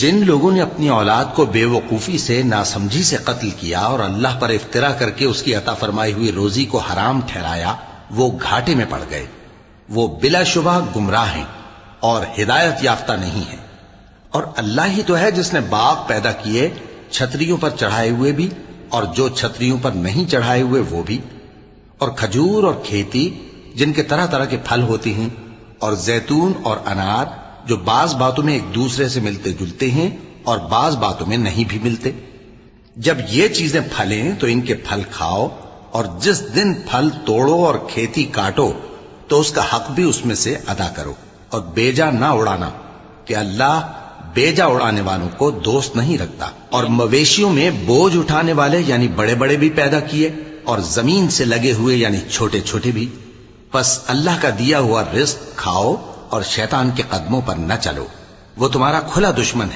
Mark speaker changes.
Speaker 1: جن لوگوں نے اپنی اولاد کو بے وقوفی سے ناسمجھی سے قتل کیا اور اللہ پر افترا کر کے اس کی عطا فرمائی ہوئی روزی کو حرام ٹھہرایا وہ گھاٹے میں پڑ گئے، وہ بلا شبہ گمراہ ہیں اور ہدایت یافتہ نہیں ہیں۔ اور اللہ ہی تو ہے جس نے باغ پیدا کیے چھتریوں پر چڑھائے ہوئے بھی اور جو چھتریوں پر نہیں چڑھائے ہوئے وہ بھی، اور کھجور اور کھیتی جن کے طرح طرح کے پھل ہوتے ہیں، اور زیتون اور انار جو بعض باتوں میں ایک دوسرے سے ملتے جلتے ہیں اور بعض باتوں میں نہیں بھی ملتے۔ جب یہ چیزیں پھلیں تو ان کے پھل کھاؤ، اور جس دن پھل توڑو اور کھیتی کاٹو تو اس کا حق بھی اس میں سے ادا کرو، اور بیجا نہ اڑانا کہ اللہ بیجا اڑانے والوں کو دوست نہیں رکھتا۔ اور مویشیوں میں بوجھ اٹھانے والے یعنی بڑے بڑے بھی پیدا کیے، اور زمین سے لگے ہوئے یعنی چھوٹے چھوٹے بھی۔ پس اللہ کا دیا ہوا رزق کھاؤ اور شیطان کے قدموں پر نہ چلو، وہ تمہارا کھلا دشمن ہے۔